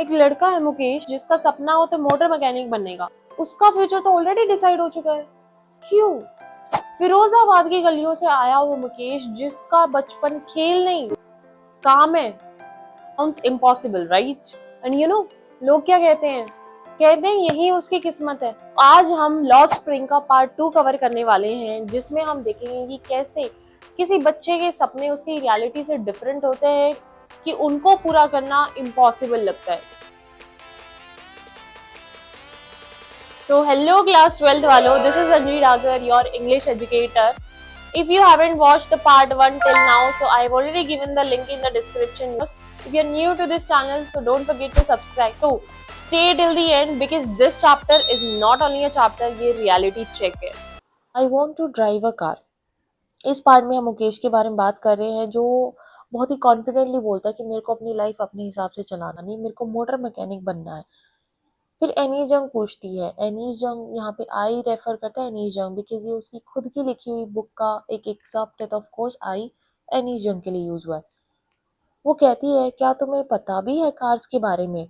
एक लड़का है मुकेश जिसका सपना हो तो मोटर मैकेनिक बनने का। उसका फ्यूचर तो ऑलरेडी डिसाइड हो चुका है। क्यों? फिरोजाबाद की गलियों से आया वो मुकेश जिसका बचपन खेल नहीं काम है। Sounds impossible, right? And you know लोग क्या कहते हैं? कहते हैं यही उसकी किस्मत है। आज हम लॉस्ट स्प्रिंग का पार्ट 2 कवर करने वाले हैं, जिसमें हम देखेंगे कि कैसे किसी बच्चे के सपने उसकी रियलिटी से डिफरेंट होते हैं, कि उनको पूरा करना इम्पॉसिबल लगता है। So hello class 12th वालों, this is Anjali Dagar, your English educator. If you haven't watched the part 1 till now, so I've already given the link in the description. If you're new to this channel, so don't forget to subscribe. So stay till the end because this chapter is not only a chapter, ये reality check है. I want to drive a car. इस part में हम मुकेश के बारे में बात कर रहे हैं, जो बहुत ही कॉन्फिडेंटली बोलता है कि मेरे को अपनी लाइफ अपने हिसाब से चलाना नहीं, मेरे को मोटर मैकेनिक बनना है। फिर एनी जंग पूछती है, एनी जंग यहाँ पे आई रेफर करता है एनी जंग बिकॉज ये उसकी खुद की लिखी हुई बुक का एक एक्सेप्ट है, तो ऑफ कोर्स आई एनी जंग के लिए यूज हुआ है। वो कहती है क्या तुम्हें पता भी है कार्स के बारे में?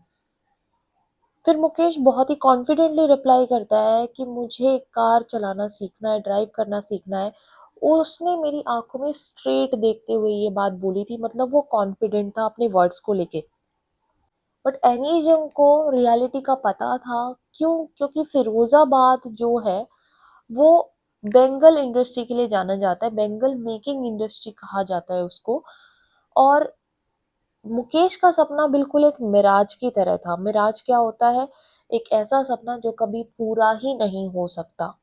फिर मुकेश बहुत ही कॉन्फिडेंटली रिप्लाई करता है कि मुझे कार चलाना सीखना है, ड्राइव करना सीखना है। उसने मेरी आंखों में स्ट्रेट देखते हुए ये बात बोली थी, मतलब वो कॉन्फिडेंट था अपने वर्ड्स को लेके। बट एनी जंग को रियलिटी का पता था। क्यों? क्योंकि फिरोजाबाद जो है वो बेंगल इंडस्ट्री के लिए जाना जाता है, बेंगल मेकिंग इंडस्ट्री कहा जाता है उसको। और मुकेश का सपना बिल्कुल एक मिराज की तरह था। मिराज क्या होता है? एक ऐसा सपना जो कभी पूरा ही नहीं हो सकता।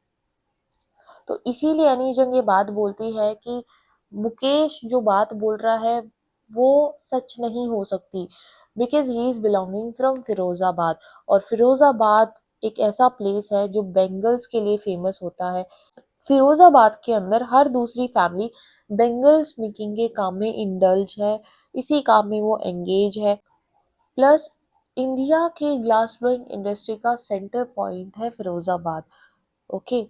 तो इसीलिए एनी जंग ये बात बोलती है कि मुकेश जो बात बोल रहा है वो सच नहीं हो सकती, because he is belonging from Firozabad. और फिरोजाबाद एक ऐसा प्लेस है जो बेंगल्स के लिए फेमस होता है। फिरोजाबाद के अंदर हर दूसरी फैमिली बेंगल्स मेकिंग के काम में इंडल्ज है, इसी काम में वो एंगेज है। प्लस इंडिया के ग्लास ब्लोइंग इंडस्ट्री का सेंटर पॉइंट है फिरोजाबाद। ओके।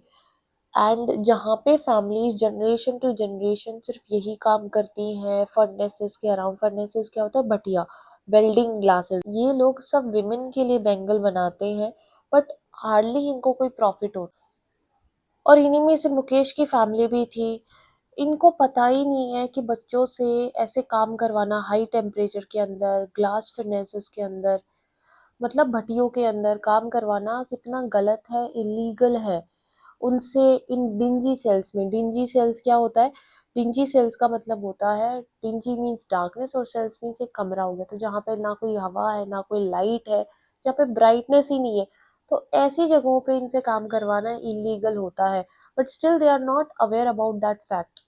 एंड जहाँ पे फैमिलीज जनरेशन टू जनरेशन सिर्फ यही काम करती हैं, फर्नेसेस के अराउंड। फर्नेसेस क्या होता है? Bhatia, welding glasses. ये लोग सब विमेन के लिए बेंगल बनाते हैं, बट हार्डली इनको कोई प्रॉफिट होता। और इन्हीं में से मुकेश की फैमिली भी थी। इनको पता ही नहीं है कि बच्चों से ऐसे काम करवाना हाई टेम्परेचर के अंदर, ग्लास फर्नेसेस के अंदर, मतलब भट्टियों के अंदर काम करवाना कितना गलत है, इलीगल है। उनसे इन डिंजी सेल्स में, डिंजी सेल्स क्या होता है? डिंजी सेल्स का मतलब होता है, डिंजी मीन्स डार्कनेस और सेल्स मीन्स एक कमरा हो गया, तो जहाँ पे ना कोई हवा है ना कोई लाइट है, जहाँ पे ब्राइटनेस ही नहीं है, तो ऐसी जगहों पे इनसे काम करवाना इलीगल होता है। But still they are not aware about that fact.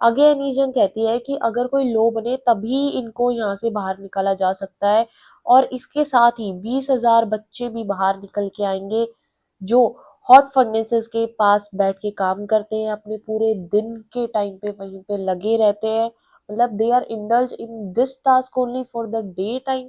आगे एनीजन कहती है कि अगर कोई लो बने तभी इनको यहाँ से बाहर निकाला जा सकता है, और इसके साथ ही 20,000 बच्चे भी बाहर निकल के आएंगे जो हॉट फर्नेसेस के पास बैठ के काम करते हैं, अपने पूरे दिन के टाइम पे वहीं पे लगे रहते हैं। मतलब they are indulge in this task only for the day time.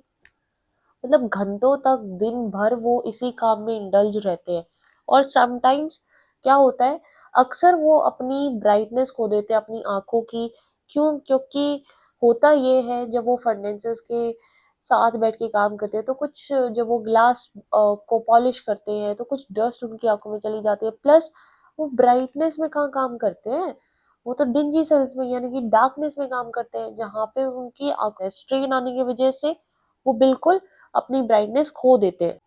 मतलब घंटों तक दिन भर वो इसी काम में इंडल्ज रहते हैं। और समटाइम्स क्या होता है, अक्सर वो अपनी ब्राइटनेस खो देते हैं अपनी आंखों की। क्यों? क्योंकि होता ये है जब वो फर्नेसेस के साथ बैठ के काम करते हैं तो कुछ, जब वो ग्लास को पॉलिश करते हैं तो कुछ डस्ट उनकी आंखों में चली जाती है। प्लस वो ब्राइटनेस में कहाँ काम करते हैं, वो तो डिंजी सेल्स में यानी कि डार्कनेस में काम करते हैं, जहाँ पे उनकी आंखें स्ट्रेन आने की वजह से वो बिल्कुल अपनी ब्राइटनेस खो देते हैं।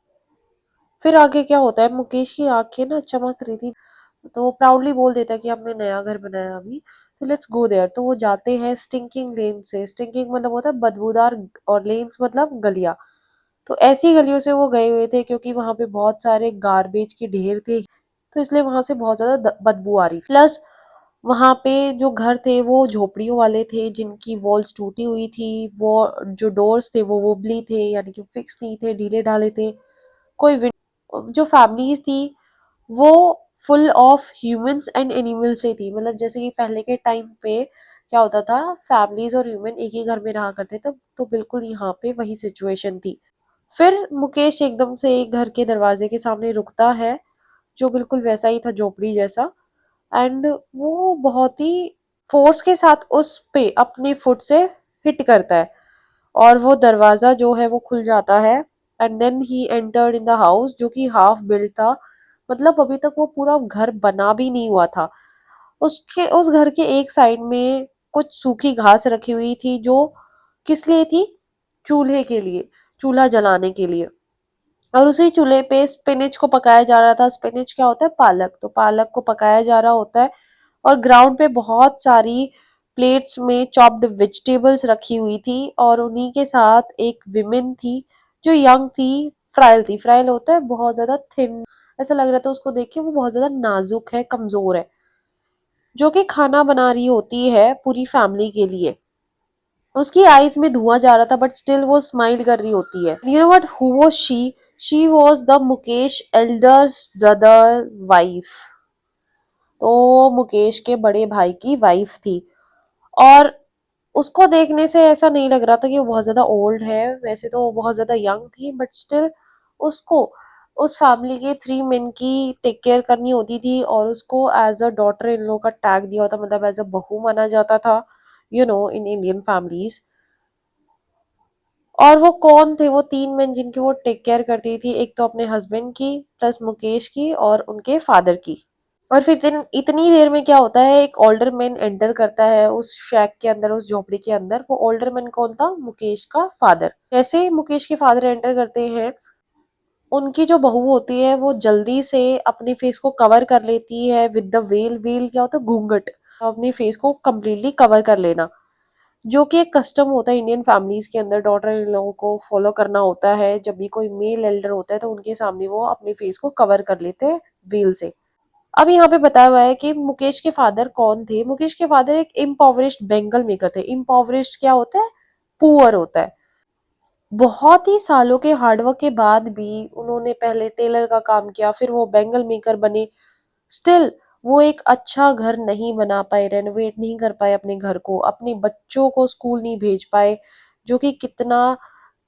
फिर आगे क्या होता है, मुकेश की आंखें ना चमक रही थी, तो वो प्राउडली बोल देता है कि हमने नया घर बनाया अभी, तो लेट्स गो देयर। तो वो जाते हैं स्टिंकिंग लेन से। स्टिंकिंग मतलब होता है बदबूदार, और लेन्स मतलब गलियां। तो ऐसी गलियों से वो गए हुए थे क्योंकि वहां पे बहुत सारे गार्बेज के ढेर थे, तो इसलिए वहां से बहुत ज्यादा बदबू आ रही थी। प्लस वहां पे जो घर थे वो झोपड़ियों वाले थे, जिनकी वॉल्स टूटी हुई थी। वो जो डोर्स थे वो वोबली थे, यानी कि फिक्स नहीं थे, ढीले ढाले थे। कोई जो फैमिलीज थी वो full of humans and animals से थी। मतलब जैसे कि पहले के टाइम पे क्या होता था, फैमिलीज और ह्यूमन एक ही घर में रहा करते थे, तो बिल्कुल यहाँ पे वही सिचुएशन थी। फिर मुकेश एकदम से एक घर के दरवाजे के सामने रुकता है, जो बिल्कुल वैसा ही था, झोपड़ी जैसा। एंड वो बहुत ही फोर्स के साथ उस पे अपने फुट से हिट करता है, और वो दरवाजा जो है वो खुल जाता है। And then he entered in the house, जो कि हाफ बिल्ट था, मतलब अभी तक वो पूरा घर बना भी नहीं हुआ था। उसके उस घर के एक साइड में कुछ सूखी घास रखी हुई थी, जो किस लिए थी? चूल्हे के लिए, चूल्हा जलाने के लिए। और उसी चूल्हे पे स्पिनच को पकाया जा रहा था। स्पिनच क्या होता है? पालक। तो पालक को पकाया जा रहा होता है, और ग्राउंड पे बहुत सारी प्लेट्स में चॉप्ड वेजिटेबल्स रखी हुई थी, और उन्हीं के साथ एक विमेन थी जो यंग थी, फ्राइल थी। फ्राइल होता है बहुत ज्यादा थिन, ऐसा लग रहा था उसको देख के वो बहुत ज्यादा नाजुक है, कमजोर है, जो कि खाना बना रही होती है पूरी फैमिली के लिए। उसकी आईज में धुआं जा रहा था, बट स्टिल वो स्माइल कर रही होती है। You know what, who was she was the Mukesh Elder brother wife. तो वो मुकेश के बड़े भाई की वाइफ थी, और उसको देखने से ऐसा नहीं लग रहा था कि वो बहुत ज्यादा ओल्ड है। वैसे तो वो बहुत ज्यादा यंग थी, बट स्टिल उसको उस फैमिली के 3 मेन की टेक केयर करनी होती थी, और उसको as a daughter in law का टैग दिया होता, मतलब एज अ बहू माना जाता था, इन इंडियन फैमिलीज। और वो कौन थे वो 3 मेन जिनकी वो टेक केयर करती थी? एक तो अपने हस्बैंड की, प्लस मुकेश की, और उनके फादर की। और फिर इतनी देर में क्या होता है, एक ओल्डर मैन एंटर करता है उस शैक के अंदर, उस झोपड़ी के अंदर। वो ओल्डर मैन कौन था? मुकेश का फादर। जैसे ही मुकेश के फादर एंटर करते हैं, उनकी जो बहू होती है वो जल्दी से अपने फेस को कवर कर लेती है विद द वेल। वेल क्या होता है? घूंघट। अपने फेस को कम्प्लीटली कवर कर लेना, जो कि एक कस्टम होता है इंडियन फैमिलीज के अंदर, डॉटर इन लोगों को फॉलो करना होता है। जब भी कोई मेल एल्डर होता है तो उनके सामने वो अपने फेस को कवर कर लेते हैं वेल से। अब यहाँ पे बताया हुआ है कि मुकेश के फादर कौन थे। मुकेश के फादर एक इम्पोवरिश्ड बेंगल मेकर थे। इम्पोवरिश्ड क्या होता है? पुअर होता है। बहुत ही सालों के हार्डवर्क के बाद भी उन्होंने पहले टेलर का काम किया, फिर वो बेंगल मेकर बने। स्टिल वो एक अच्छा घर नहीं बना पाए, रेनोवेट नहीं कर पाए अपने घर को, अपने बच्चों को स्कूल नहीं भेज पाए, जो कि कितना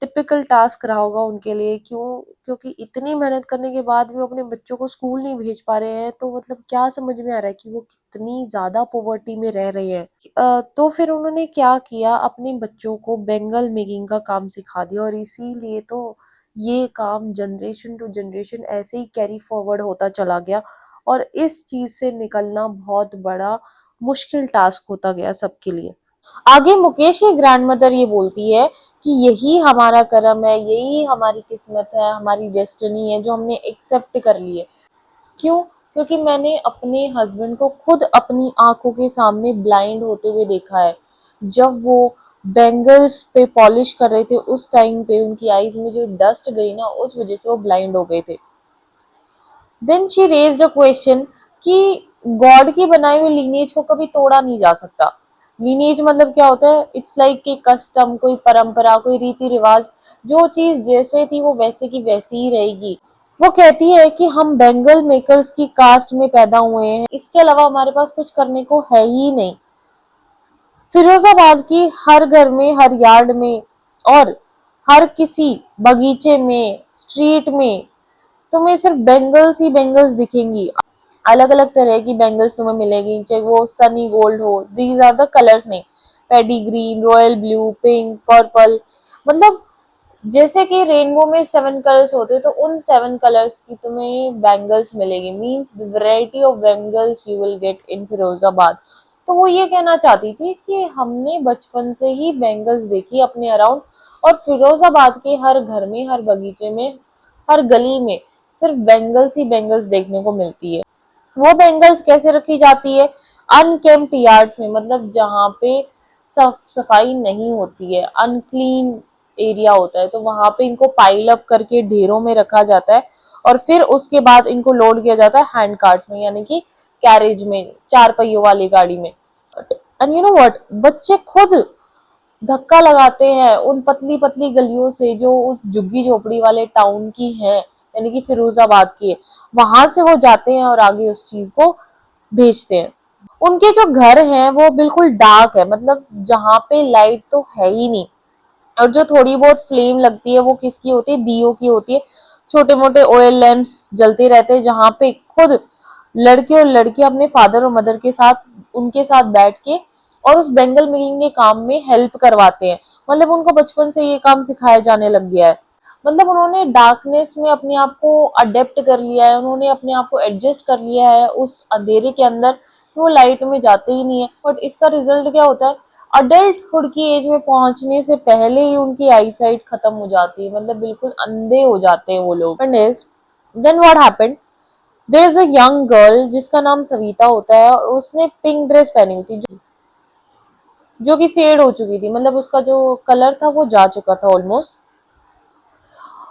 टिपिकल टास्क रहा होगा उनके लिए। क्यों? क्योंकि इतनी मेहनत करने के बाद भी वो अपने बच्चों को स्कूल नहीं भेज पा रहे हैं, तो मतलब क्या समझ में आ रहा है कि वो कितनी ज्यादा पॉवर्टी में रह रहे हैं। तो फिर उन्होंने क्या किया, अपने बच्चों को बेंगल मेकिंग का काम सिखा दिया, और इसीलिए तो ये काम जनरेशन टू जनरेशन ऐसे ही कैरी फॉरवर्ड होता चला गया, और इस चीज से निकलना बहुत बड़ा मुश्किल टास्क होता गया सबके लिए। आगे मुकेश की ग्रैंडमदर ये बोलती है कि यही हमारा कर्म है, यही हमारी किस्मत है, हमारी डेस्टिनी है जो हमने एक्सेप्ट कर ली है। क्यों? क्योंकि मैंने अपने हस्बैंड को खुद अपनी आंखों के सामने ब्लाइंड होते हुए देखा है। जब वो बैंगल्स पे पॉलिश कर रहे थे, उस टाइम पे उनकी आईज में जो डस्ट गई ना, उस वजह से वो ब्लाइंड हो गए थे। Then she raised a question कि गॉड की बनाई हुई लीनेज को कभी तोड़ा नहीं जा सकता। लीनेज मतलब क्या होता है? इट्स लाइक कि कस्टम, कोई परंपरा, कोई रीति रिवाज, जो चीज जैसे थी वो वैसे की वैसी ही रहेगी। वो कहती है कि हम बेंगल मेकर्स की कास्ट में पैदा हुए हैं, इसके अलावा हमारे पास कुछ करने को है ही नहीं। फिरोजाबाद की हर घर में, हर यार्ड में, और हर किसी बगीचे में, स्ट्रीट में तुम्हें सिर्फ बेंगल्स ही बेंगल्स दिखेंगी। अलग अलग तरह की बेंगल्स तुम्हें मिलेगी, चाहे वो सनी गोल्ड हो, these are the colours name, paddy green, royal blue, pink, purple, मतलब जैसे कि रेनबो में 7 कलर्स होते हैं, तो उन 7 कलर्स की तुम्हें बैंगल्स मिलेगी। Means the variety of bangles you will get in Firozabad. तो वो ये कहना चाहती थी कि हमने बचपन से ही बैंगल्स देखी अपने अराउंड, और फिरोजाबाद के हर घर में, हर बगीचे में, हर गली में सिर्फ बैंगल्स ही बैंगल्स देखने को मिलती है। वो बैंगल्स कैसे रखी जाती है? अनकेम्प्ड यार्ड्स में, मतलब जहाँ पे सफाई नहीं होती है, अनक्लीन एरिया होता है, तो वहां पे इनको पाइल अप करके ढेरों में रखा जाता है, और फिर उसके बाद इनको लोड किया जाता है हैंड कार्ट्स में, यानी कि कैरेज में, 4 पहियों वाली गाड़ी में। एंड यू नो व्हाट, बच्चे खुद धक्का लगाते हैं उन पतली पतली गलियों से जो उस झुग्गी झोपड़ी वाले टाउन की है, यानी कि फिरोजाबाद की है। वहां से वो जाते हैं और आगे उस चीज को भेजते हैं। उनके जो घर हैं वो बिल्कुल डार्क है, मतलब जहां पे लाइट तो है ही नहीं, और जो थोड़ी बहुत फ्लेम लगती है वो किसकी होती है? दियो की होती है। छोटे मोटे ऑयल लैंप्स जलते रहते हैं, जहां पे खुद लड़के और लड़कियां अपने फादर और मदर के साथ, उनके साथ बैठ के और उस बेंगल मेकिंग के काम में हेल्प करवाते हैं। मतलब उनको बचपन से ये काम सिखाया जाने लग गया है। मतलब उन्होंने डार्कनेस में अपने आप को अडेप्ट कर लिया है, उन्होंने अपने आप को एडजस्ट कर लिया है उस अंधेरे के अंदर कि वो लाइट में जाते ही नहीं है। बट इसका रिजल्ट क्या होता है, अडल्टहुड की एज में पहुंचने से पहले ही उनकी आई साइट खत्म हो जाती है, मतलब बिल्कुल अंधे हो जाते हैं वो लोग। Then what happened, there is a young girl जिसका नाम सविता होता है, और उसने पिंक ड्रेस पहनी हुई थी जो कि फेड हो चुकी थी, मतलब उसका जो कलर था वो जा चुका था ऑलमोस्ट।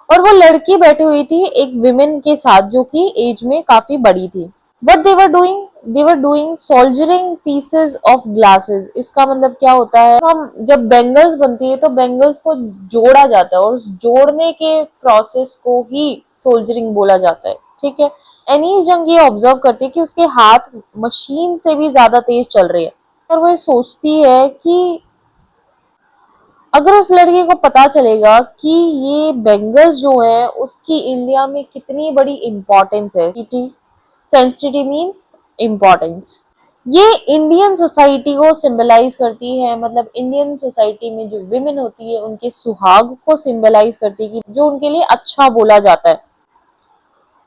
और वो लड़की बैठी हुई थी एक विमेन के साथ जो कि एज में काफी बड़ी थी। What they were doing soldiering pieces of glasses. इसका मतलब क्या होता है, हम जब बेंगल्स बनती है तो बेंगल्स को जोड़ा जाता है और उस जोड़ने के प्रोसेस को ही सोल्जरिंग बोला जाता है, ठीक है। एनीस जंग ये ऑब्जर्व करती है कि उसके हाथ मशीन से भी ज्यादा तेज चल रहे हैं, और वो ये सोचती है कि अगर उस लड़की को पता चलेगा कि ये बेंगल्स जो है उसकी इंडिया में कितनी बड़ी इंपॉर्टेंस है। Sensitivity means importance. ये इंडियन सोसाइटी को सिंबलाइज करती है, मतलब इंडियन सोसाइटी में जो विमेन होती है उनके सुहाग को सिंबलाइज करती है कि जो उनके लिए अच्छा बोला जाता है।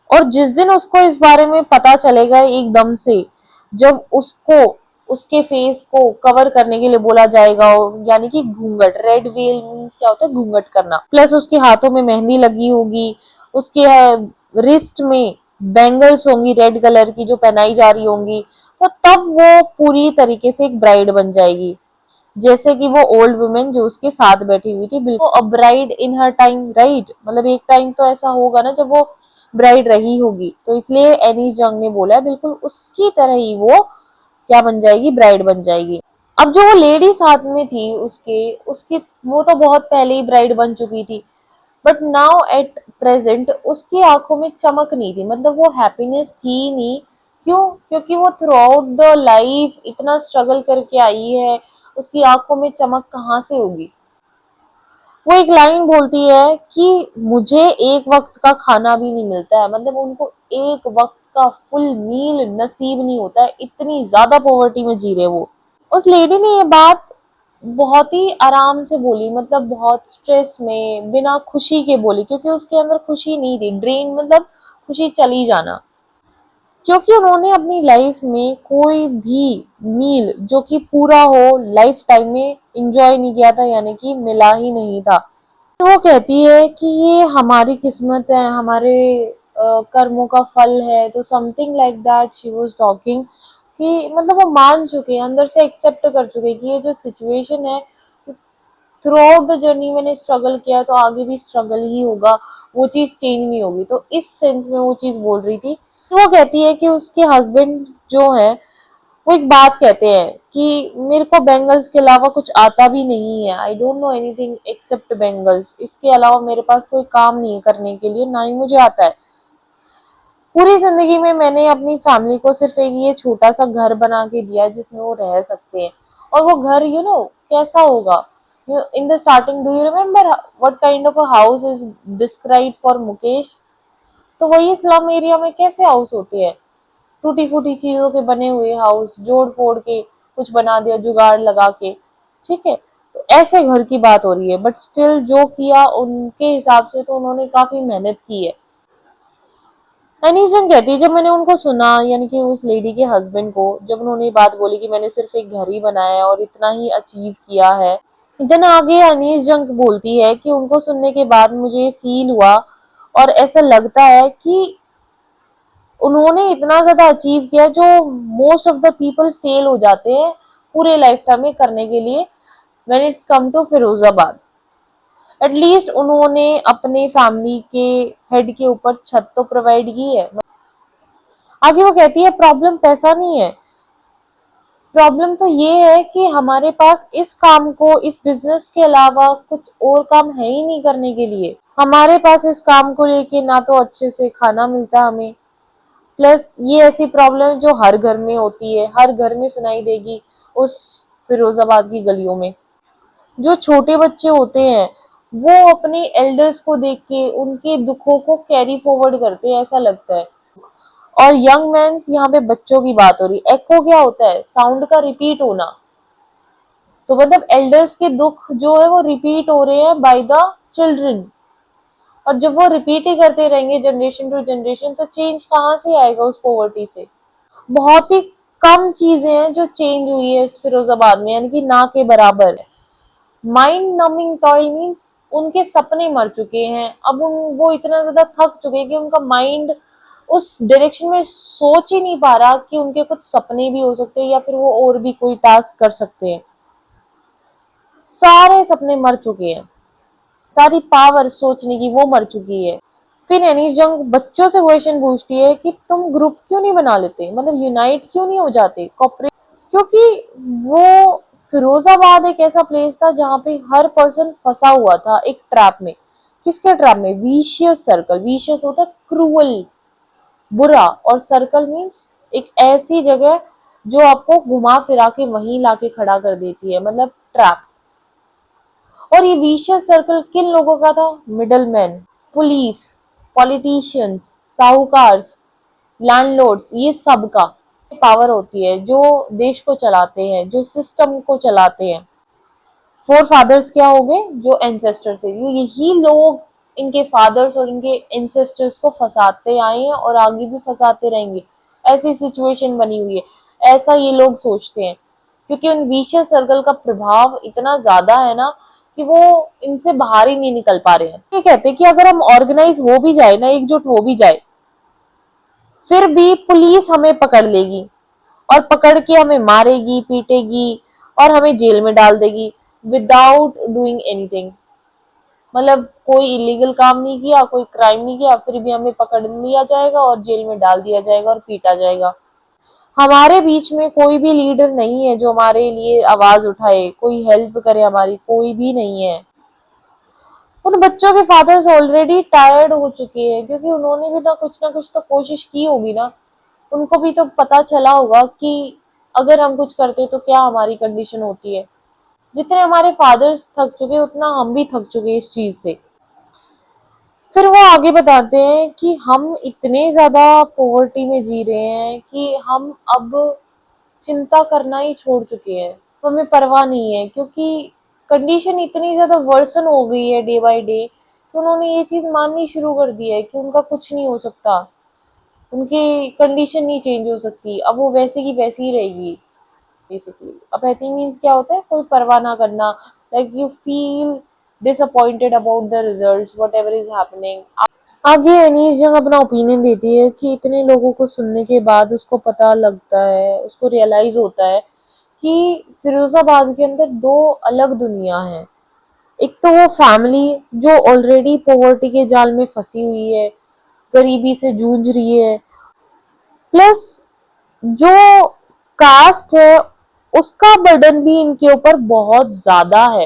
और जिस दिन उसको इस बारे में पता चलेगा एकदम से, जब उसको उसके फेस को कवर करने के लिए बोला जाएगा, यानी कि घूंघट, रेड वेल मीन्स क्या होता है, घूंघट करना, प्लस उसके हाथों में मेहंदी लगी होगी, उसके रिस्ट में बैंगल्स होंगी रेड कलर की जो पहनाई जा रही होंगी, तो तब वो पूरी तरीके से एक ब्राइड बन जाएगी, जैसे कि वो ओल्ड वुमेन जो उसके साथ बैठी हुई थी, बिल्कुल a bride in her time, right. मतलब एक टाइम तो ऐसा होगा ना जब वो ब्राइड रही होगी, तो इसलिए एनीस जंग ने बोला है बिल्कुल उसकी तरह ही वो क्या बन जाएगी, ब्राइड बन जाएगी। अब जो वो लेडी साथ में थी उसके उसकी वो तो बहुत पहले ही ब्राइड बन चुकी थी, बट नाउ एट प्रेजेंट उसकी आंखों में चमक नहीं थी, मतलब वो हैप्पीनेस थी नहीं। क्यों? क्योंकि वो थ्रू आउट द लाइफ इतना स्ट्रगल करके आई है, उसकी आंखों में चमक कहाँ से होगी। वो एक लाइन बोलती है कि मुझे एक वक्त का खाना भी नहीं मिलता है, मतलब उनको एक वक्त का फुल मील नसीब नहीं होता है, इतनी ज्यादा पॉवर्टी में जी रहे वो। उस लेडी ने ये बात बहुत ही आराम से बोली, मतलब बहुत स्ट्रेस में बिना खुशी के बोली, क्योंकि उसके अंदर खुशी नहीं थी, ड्रेन मतलब खुशी चली जाना। क्योंकि उन्होंने अपनी लाइफ में कोई भी मील जो कि पूरा हो लाइफ टाइम में इंजॉय नहीं किया था, यानी कि मिला ही नहीं था। वो कहती है कि ये हमारी किस्मत है, हमारे कर्मों का फल है, तो something like that she was talking, कि मतलब वो मान चुके हैं, अंदर से एक्सेप्ट कर चुके हैं कि ये जो सिचुएशन है, थ्रू आउट द जर्नी मैंने स्ट्रगल किया तो आगे भी स्ट्रगल ही होगा, वो चीज चेंज नहीं होगी। तो इस सेंस में वो चीज बोल रही थी। वो कहती है कि उसके हस्बैंड जो है वो एक बात कहते हैं कि मेरे को बेंगल्स के अलावा कुछ आता भी नहीं है, I don't know anything except bangles, इसके अलावा मेरे पास कोई काम नहीं है करने के लिए, ना ही मुझे आता है। पूरी जिंदगी में मैंने अपनी फैमिली को सिर्फ एक ये छोटा सा घर बना के दिया है जिसमें वो रह सकते हैं। और वो घर कैसा होगा, in the starting do you remember what kind of a house is describe for Mukesh, तो वही स्लम एरिया में कैसे हाउस होते हैं, टूटी फूटी चीजों के बने हुए हाउस, जोड़ फोड़ के कुछ बना दिया जुगाड़ लगा के, ठीक है। तो ऐसे घर की बात हो रही है, बट स्टिल जो किया उनके हिसाब से तो उन्होंने काफी मेहनत की है। एनीजन कहती है जब मैंने उनको सुना, यानी कि उस लेडी के हस्बैंड को, जब उन्होंने ये बात बोली कि मैंने सिर्फ एक घर ही बनाया है और इतना ही अचीव किया है, देन आगे अनीस जंग बोलती है कि उनको सुनने के बाद मुझे फील हुआ और ऐसा लगता है कि उन्होंने इतना ज्यादा अचीव किया जो most of the people fail हो जाते हैं पूरे लाइफ टाइम में करने के लिए, when it's come to Firozabad. At least उन्होंने अपने फैमिली के हेड के ऊपर छत तो प्रोवाइड की है। आगे वो कहती है प्रॉब्लम पैसा नहीं है, प्रॉब्लम तो ये है कि हमारे पास इस काम को, इस बिजनेस के अलावा कुछ और काम है ही नहीं करने के लिए। हमारे पास इस काम को लेके ना तो अच्छे से खाना मिलता हमें, प्लस ये ऐसी प्रॉब्लम जो हर घर में होती है, हर घर में सुनाई देगी उस फिरोजाबाद की गलियों में। जो छोटे बच्चे होते हैं वो अपने एल्डर्स को देख के उनके दुखों को कैरी फॉरवर्ड करते हैं, ऐसा लगता है। और यंग मैन, यहाँ पे बच्चों की बात हो रही। एको क्या होता है, साउंड का रिपीट होना, तो मतलब एल्डर्स के दुख जो है वो रिपीट हो रहे हैं बाय द चिल्ड्रन। और जब वो रिपीट ही करते रहेंगे जनरेशन टू जनरेशन, तो चेंज कहाँ से आएगा उस पॉवर्टी से? बहुत ही कम चीजें हैं जो चेंज हुई है इस फिरोजाबाद में, यानी कि ना के बराबर है। माइंड नमिंग टॉय मीन्स उनके सपने मर चुके हैं। अब वो इतना ज्यादा थक चुके हैं कि उनका माइंड उस डायरेक्शन में सोच ही नहीं पा रहा कि उनके कुछ सपने भी हो सकते हैं या फिर वो और भी कोई टास्क कर सकते हैं। सारे सपने मर चुके हैं, सारी पावर सोचने की वो मर चुकी है। फिर एनीस जंग बच्चों से क्वेश्चन पूछती है कि तुम ग्रुप क्यों नहीं बना लेते, मतलब यूनाइट क्यों नहीं हो जाते, कॉपरेट? क्योंकि वो फिरोजाबाद एक ऐसा प्लेस था जहां पे हर पर्सन फंसा हुआ था एक ट्रैप में। किसके ट्रैप में? Vicious circle. विशियस होता है क्रूअल, बुरा, और सर्कल मीन्स एक ऐसी जगह जो आपको घुमा फिरा के वहीं लाके खड़ा कर देती है, मतलब ट्रैप। और ये विशियस सर्कल किन लोगों का था? मिडल मैन, पुलिस, पॉलिटिशियंस, साहूकार्स, लैंडलॉर्ड्स, ये सब का पावर होती है जो देश को चलाते हैं, जो सिस्टम को चलाते हैं। फोर फादर्स क्या हो गए? जो एंसेस्टर्स है, यही लोग इनके फादर्स और इनके एंसेस्टर्स को फंसाते आए हैं और आगे भी फंसाते रहेंगे। ऐसी सिचुएशन बनी हुई है, ऐसा ये लोग सोचते हैं, क्योंकि उन विशियस सर्कल का प्रभाव इतना ज्यादा है ना कि वो इनसे बाहर ही नहीं निकल पा रहे हैं। ये कहते हैं कि अगर हम ऑर्गेनाइज हो भी जाए ना, एकजुट हो भी जाए, फिर भी पुलिस हमें पकड़ लेगी और पकड़ के हमें मारेगी, पीटेगी और हमें जेल में डाल देगी विदाउट डूइंग एनीथिंग। मतलब कोई इलीगल काम नहीं किया, कोई क्राइम नहीं किया, फिर भी हमें पकड़ लिया जाएगा और जेल में डाल दिया जाएगा और पीटा जाएगा। हमारे बीच में कोई भी लीडर नहीं है जो हमारे लिए आवाज उठाए, कोई हेल्प करे हमारी, कोई भी नहीं है। उन बच्चों के फादर्स ऑलरेडी टायर्ड हो चुके हैं, क्योंकि उन्होंने भी ना कुछ तो कोशिश की होगी ना। उनको भी तो पता चला होगा कि अगर हम कुछ करते तो क्या हमारी कंडीशन होती है। जितने हमारे फादर्स थक चुके उतना हम भी थक चुके इस चीज से। फिर वो आगे बताते हैं कि हम इतने ज्यादा पॉवर्टी में जी रहे हैं कि हम अब चिंता करना ही छोड़ चुके हैं। हमें परवाह नहीं है, क्योंकि कंडीशन इतनी ज्यादा वर्सन हो गई है डे बाय डे कि उन्होंने ये चीज माननी शुरू कर दी है कि उनका कुछ नहीं हो सकता, उनकी कंडीशन नहीं चेंज हो सकती, अब वो वैसे की वैसी ही रहेगी। बेसिकली अपैथी मीन्स क्या होता है? कोई परवाह ना करना, like you feel disappointed about the results whatever is happening. आगे एनीस जंग अपना ओपिनियन देती है कि इतने लोगों को सुनने के बाद उसको पता लगता है, उसको रियलाइज होता है कि फिरोजाबाद के अंदर दो अलग दुनिया है। एक तो वो फैमिली जो ऑलरेडी पॉवर्टी के जाल में फंसी हुई है, गरीबी से जूझ रही है, प्लस जो कास्ट है उसका बर्डन भी इनके ऊपर बहुत ज्यादा है।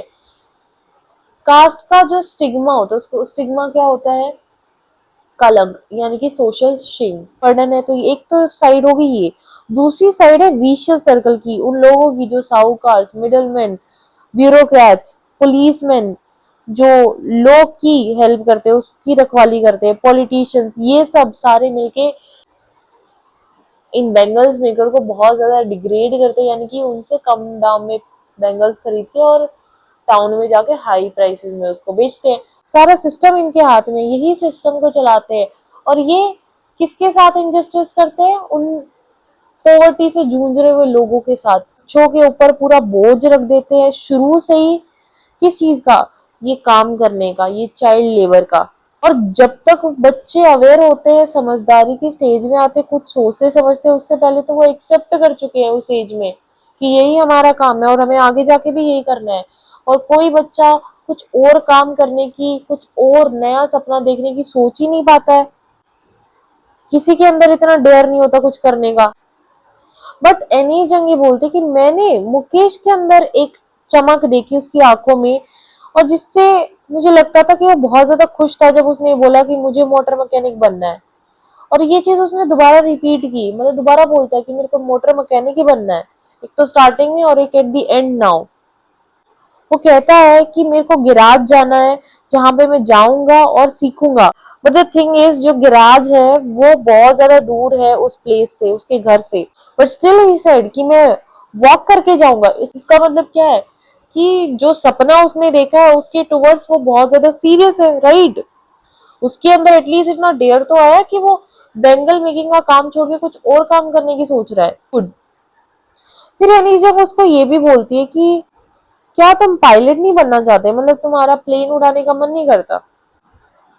कास्ट का जो स्टिग्मा होता है, उसको स्टिग्मा क्या होता है? कलंक, यानी कि सोशल शेम, बर्डन है। तो एक तो साइड होगी ये, दूसरी साइड है विशियस सर्कल की, उन लोगों की जो साहूकार, मिडलमैन, ब्यूरोक्रेट्स, पुलिसमैन, जो लोग की हेल्प करते हैं, उसकी रखवाली करते हैं, पॉलिटिशियंस, ये सब सारे मिलके इन बैंगल्स मेकर को बहुत ज्यादा डिग्रेड करते हैं, यानी कि उनसे कम दाम में बैंगल्स खरीद के और टाउन में जाके हाई प्राइसेस में उसको बेचते हैं। सारा सिस्टम इनके हाथ में, यही सिस्टम को चलाते हैं। और ये किसके साथ इंजस्टिस करते हैं? उन पॉवर्टी से जूझ रहे हुए लोगों के साथ। बच्चों के ऊपर पूरा बोझ रख देते हैं शुरू से ही। किस चीज का? ये काम करने का, ये चाइल्ड लेबर का। और जब तक बच्चे अवेयर होते हैं, समझदारी की स्टेज में आते, कुछ सोचते समझते, उससे पहले तो वो एक्सेप्ट कर चुके हैं उस एज में कि यही हमारा काम है और हमें आगे जाके भी यही करना है। और कोई बच्चा कुछ और काम करने की, कुछ और नया सपना देखने की सोच ही नहीं पाता है। किसी के अंदर इतना डेयर नहीं होता कुछ करने का। बट एनी जंग ये बोलते कि मैंने मुकेश के अंदर एक चमक देखी उसकी आंखों में, और जिससे मुझे लगता था कि वो बहुत ज्यादा खुश था जब उसने बोला कि मुझे मोटर मैकेनिक बनना है। और ये चीज उसने दोबारा रिपीट की, मतलब दोबारा बोलता है कि मेरे को मोटर मैकेनिक ही बनना है, एक तो स्टार्टिंग में और एक एट द एंड नाउ। वो कहता है कि मेरे को गिराज जाना है जहां पे मैं जाऊंगा और सीखूंगा। बट द थिंग इज, जो गिराज है वो बहुत ज्यादा दूर है उस प्लेस से, उसके घर से। बट स्टिल ही सेड कि मैं वॉक करके जाऊंगा। इसका मतलब क्या है? कि जो सपना उसने देखा है उसके टुवर्ड्स वो बहुत ज्यादा सीरियस है, राइट? उसके अंदर एटलीस्ट इतना डेयर तो आया कि वो बेंगल मेकिंग का काम छोड़ के कुछ और काम करने की सोच रहा है। गुड। फिर हनी जंग उसको ये भी बोलती है कि क्या तुम पायलट नहीं बनना चाहते, मतलब तुम्हारा प्लेन उड़ाने का मन नहीं करता?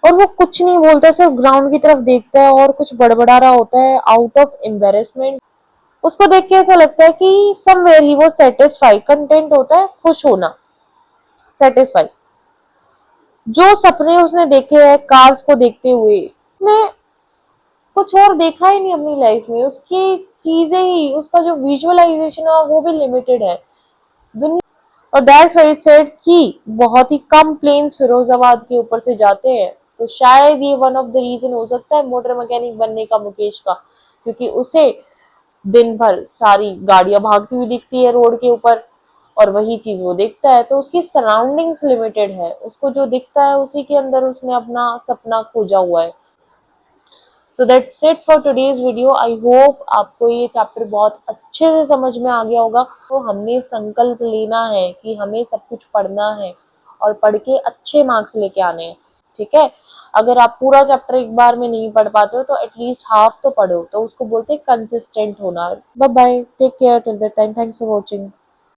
और वो कुछ नहीं बोलता, सिर्फ ग्राउंड की तरफ देखता है और कुछ बड़बड़ा रहा होता है आउट ऑफ एम्बेरसमेंट। उसको देख के ऐसा लगता है कि समवेयर ही वो सेटिस्फाइड, कंटेंट होता है खुश होना, सेटिस्फाइड। जो सपने उसने देखे हैं कार्स को देखते हुए, उसने कुछ और देखा ही नहीं अपनी लाइफ में। उसकी चीजें ही, उसका जो विजुअलाइजेशन है वो भी लिमिटेड है दुनिया। और दैट्स व्हाई इट सेड कि बहुत ही कम प्लेन्स फिरोजाबाद के ऊपर से जाते हैं। तो शायद ये वन ऑफ द रीजन हो सकता है मोटर मैकेनिक बनने का मुकेश का, क्योंकि उसे दिन भर सारी गाड़ियां भागती हुई दिखती है रोड के ऊपर और वही चीज वो देखता है। तो उसकी सराउंडिंग्स लिमिटेड है, उसको जो दिखता है उसी के अंदर उसने अपना सपना खोजा हुआ है। So that's it for today's video. I hope आपको ये चैप्टर बहुत अच्छे से समझ में आ गया होगा। तो हमने संकल्प लेना है कि हमें सब कुछ पढ़ना है और पढ़ के अच्छे मार्क्स लेके आने हैं, ठीक है। अगर आप पूरा चैप्टर एक बार में नहीं पढ़ पाते हो तो एटलीस्ट हाफ तो पढ़ो, तो उसको बोलते हैं कंसिस्टेंट होना। Bye bye, take care till that time, thanks for watching.